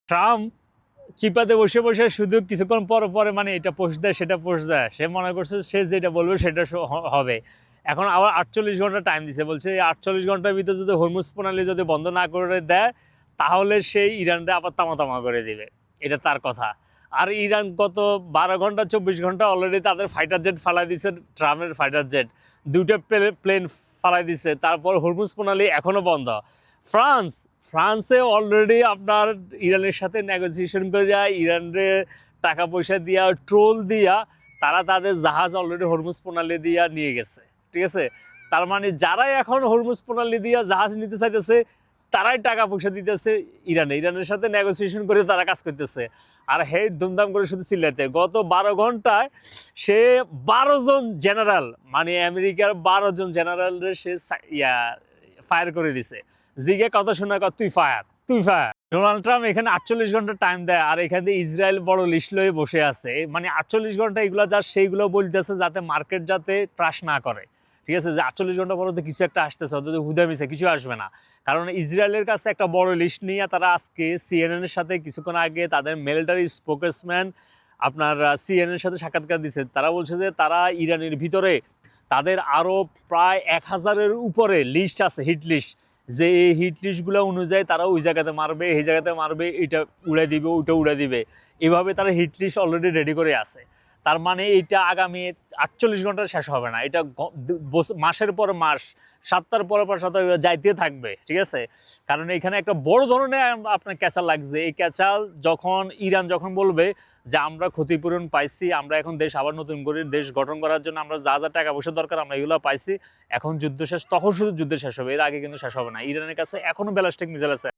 Trump চিপাতে বসে বসে শুধু কিছুক্ষণ পরে পরে মানে এটা পোস্ট দেয় সেটা পোস্ট দেয়, সে মনে করছে সে যেটা বলবে সেটা হবে। এখন আবার 48 ঘন্টা টাইম দিছে, বলছে এই 48 ঘন্টার ভিতরে যদি হরমুজ প্রণালী যদি বন্ধ না করে দেয় তাহলে সেই ইরানটা আবার তামা তামা করে দিবে, এটা তার কথা। আর ইরান গত 12 ঘন্টা 24 ঘন্টা অলরেডি তাদের ফাইটার জেট ফালাই দিছে, ট্রাম্পের ফাইটার জেট দুইটা প্লেন ফালাই দিছে, তারপর হরমুজ প্রণালী এখনো বন্ধ। ফ্রান্স ফ্রান্সে অলরেডি আপনার ইরানের সাথে নেগোসিয়েশন করে ইরানের টাকা পয়সা দিয়া ট্রোল দিয়া তারা তাদের জাহাজ অলরেডি হরমুজ প্রণালী দিয়া নিয়ে গেছে, ঠিক আছে। তার মানে যারাই এখন হরমুজ প্রণালী দিয়া জাহাজ নিতে চাইতেছে তারাই টাকা পয়সা দিতেছে ইরানের সাথে নেগোসিয়েশন করে তারা কাজ করতেছে। আর হেড ধুমধাম করে শুধু চিল্লাতে গত 12 ঘন্টায় সে 12 জন জেনারেল, মানে আমেরিকার 12 জন জেনারেলের সে ফায়ার করে দিছে। জিগে কথা শোনা তুই ফায়ার তুই ফায়ার। ডোনাল্ড ট্রাম্প এখানে 48 ঘন্টা টাইম দেয় আর এখানে ইসরায়েল বড় লিস্ট লয়ে বসে আছে, মানে 48 ঘন্টা এগুলো যা সেইগুলো বলতেছে যাতে মার্কেট যাতে ক্রাশ না করে, ঠিক আছে। যে 48 ঘন্টা পরে কিছু একটা আসতেছে, অথচ হুদা মিশে কিছু আসবে না, কারণ ইসরায়েলের কাছে একটা বড় লিস্ট নিয়ে তারা আজকে সিএনএন এর সাথে কিছুক্ষণ আগে তাদের মিলিটারি স্পোকেসম্যান আপনার সিএনএন এর সাথে সাক্ষাৎকার দিচ্ছে। তারা বলছে যে তারা ইরানের ভিতরে তাদের আরো প্রায় 1000-এর উপরে লিস্ট আছে, হিট লিস্ট, যে এই হিট লিস্টগুলো অনুযায়ী তারা ওই জায়গাতে মারবে, এই জায়গাতে মারবে, এটা উড়ে দিবে, ওইটা উড়ে দিবে, এভাবে তারা হিট লিস্ট অলরেডি রেডি করে আছে। তার মানে এটা আগামী 48 ঘন্টা শেষ হবে না, এটা মাসের পর মাস, সপ্তাহের পর পর সপ্তাহ যাইতে থাকবে, ঠিক আছে। কারণ এখানে একটা বড় ধরনের আপনার ক্যাচাল লাগছে। এই ক্যাচাল যখন ইরান যখন বলবে যে আমরা ক্ষতিপূরণ পাইছি, আমরা এখন দেশ আবার নতুন করে দেশ গঠন করার জন্য আমরা যা যা টাকা পয়সা দরকার আমরা এগুলো পাইছি, এখন যুদ্ধ শেষ, তখন শুধু যুদ্ধ শেষ হবে, এর আগে কিন্তু শেষ হবে না। ইরানের কাছে এখনো ব্যালিস্টিক মিসাইল আছে।